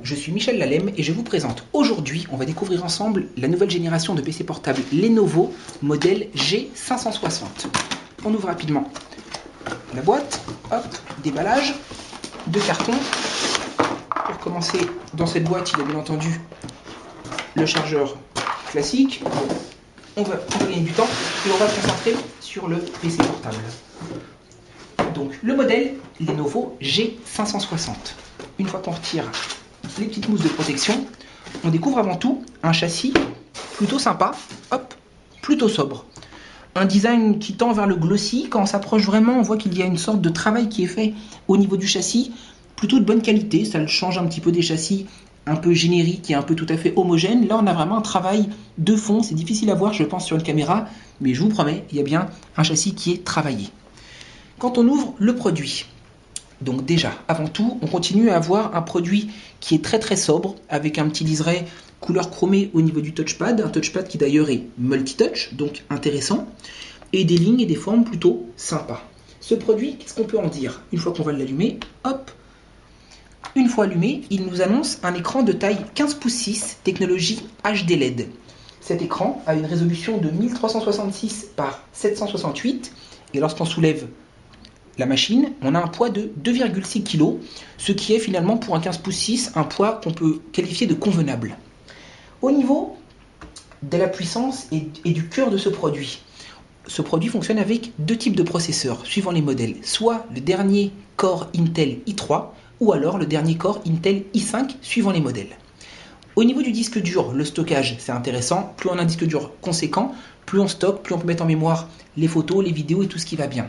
je suis Michel Lalem et je vous présente aujourd'hui, on va découvrir ensemble la nouvelle génération de PC portables Lenovo modèle G560. On ouvre rapidement la boîte, hop, déballage, deux cartons. Pour commencer, dans cette boîte, il y a bien entendu le chargeur classique. On va gagner du temps et on va se concentrer sur le PC portable. Donc le modèle Lenovo G560. Une fois qu'on retire les petites mousses de protection, on découvre avant tout un châssis plutôt sympa, hop, plutôt sobre. Un design qui tend vers le glossy. Quand on s'approche vraiment, on voit qu'il y a une sorte de travail qui est fait au niveau du châssis, plutôt de bonne qualité. Ça le change un petit peu des châssis un peu génériques et un peu tout à fait homogènes. Là, on a vraiment un travail de fond. C'est difficile à voir, je pense, sur une caméra, mais je vous promets, il y a bien un châssis qui est travaillé. Quand on ouvre le produit, donc déjà, avant tout, on continue à avoir un produit qui est très très sobre, avec un petit liseré couleur chromée au niveau du touchpad, un touchpad qui d'ailleurs est multi-touch, donc intéressant, et des lignes et des formes plutôt sympas. Ce produit, qu'est-ce qu'on peut en dire? Une fois qu'on va l'allumer, hop, une fois allumé, il nous annonce un écran de taille 15 pouces 6, technologie HD LED. Cet écran a une résolution de 1366 par 768, et lorsqu'on soulève la machine, on a un poids de 2,6 kg, ce qui est finalement pour un 15 pouces 6 un poids qu'on peut qualifier de convenable. Au niveau de la puissance et du cœur de ce produit fonctionne avec deux types de processeurs suivant les modèles, soit le dernier Core Intel i3 ou alors le dernier Core Intel i5 suivant les modèles. Au niveau du disque dur, le stockage c'est intéressant, plus on a un disque dur conséquent, plus on stocke, plus on peut mettre en mémoire les photos, les vidéos et tout ce qui va bien.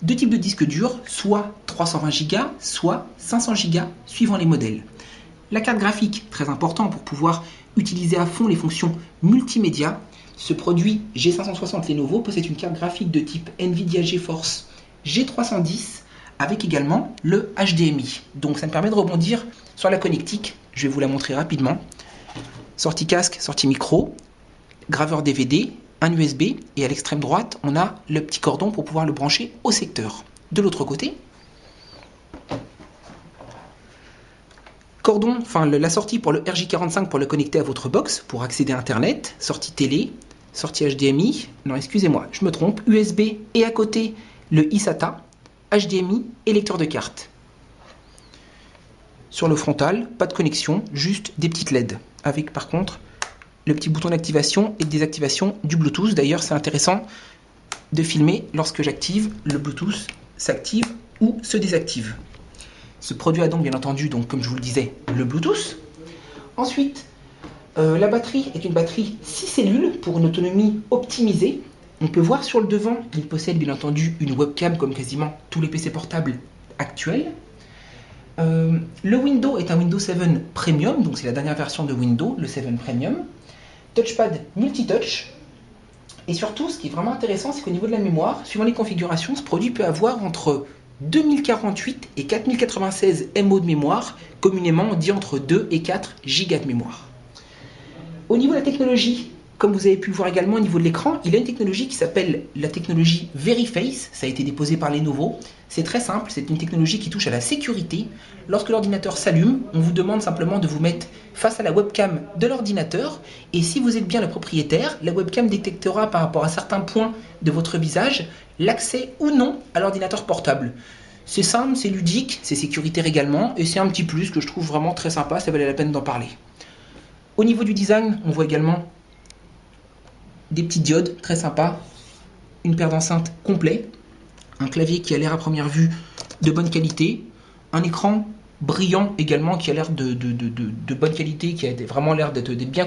Deux types de disques durs, soit 320 Go, soit 500 Go, suivant les modèles. La carte graphique, très important pour pouvoir utiliser à fond les fonctions multimédia. Ce produit G560 Lenovo possède une carte graphique de type Nvidia GeForce G310 avec également le HDMI. Donc ça me permet de rebondir sur la connectique. Je vais vous la montrer rapidement. Sortie casque, sortie micro, graveur DVD, un USB et à l'extrême droite, on a le petit cordon pour pouvoir le brancher au secteur. De l'autre côté, cordon, la sortie pour le RJ45 pour le connecter à votre box pour accéder à Internet, sortie télé, sortie HDMI, non excusez-moi, je me trompe, USB et à côté le eSATA, HDMI et lecteur de carte. Sur le frontal, pas de connexion, juste des petites LED avec par contre le petit bouton d'activation et de désactivation du Bluetooth. D'ailleurs, c'est intéressant de filmer lorsque j'active, le Bluetooth s'active ou se désactive. Ce produit a donc bien entendu, comme je vous le disais, le Bluetooth. Ensuite, la batterie est une batterie 6 cellules pour une autonomie optimisée. On peut voir sur le devant, il possède bien entendu une webcam comme quasiment tous les PC portables actuels. Le Windows est un Windows 7 Premium, donc c'est la dernière version de Windows, le 7 Premium. Touchpad multitouch. Et surtout, ce qui est vraiment intéressant, c'est qu'au niveau de la mémoire, suivant les configurations, ce produit peut avoir entre 2048 et 4096 MO de mémoire. Communément, on dit entre 2 et 4 Go de mémoire. Au niveau de la technologie, comme vous avez pu le voir également au niveau de l'écran, il y a une technologie qui s'appelle la technologie VeriFace. Ça a été déposé par Lenovo. C'est très simple, c'est une technologie qui touche à la sécurité. Lorsque l'ordinateur s'allume, on vous demande simplement de vous mettre face à la webcam de l'ordinateur. Et si vous êtes bien le propriétaire, la webcam détectera par rapport à certains points de votre visage l'accès ou non à l'ordinateur portable. C'est simple, c'est ludique, c'est sécuritaire également. Et c'est un petit plus que je trouve vraiment très sympa, ça valait la peine d'en parler. Au niveau du design, on voit également des petites diodes très sympas, une paire d'enceintes complet, un clavier qui a l'air à première vue de bonne qualité, un écran brillant également qui a l'air de bonne qualité, qui a vraiment l'air d'être bien